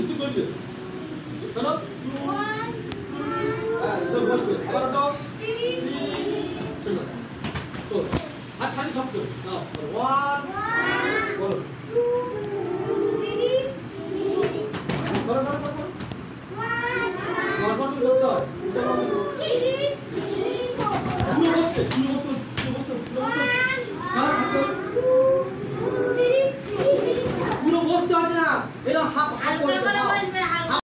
তুই বলবি চলো হ্যাঁ তো বসবে আবার তো চলো তো হাত ছাড়ি শক্ত নাও 1 বলো 2 3 বলো বলো বলো 1 বলো করতে হয় চলো পুরো বসতে পুরো বসতে হবে না এরকম হাত হাত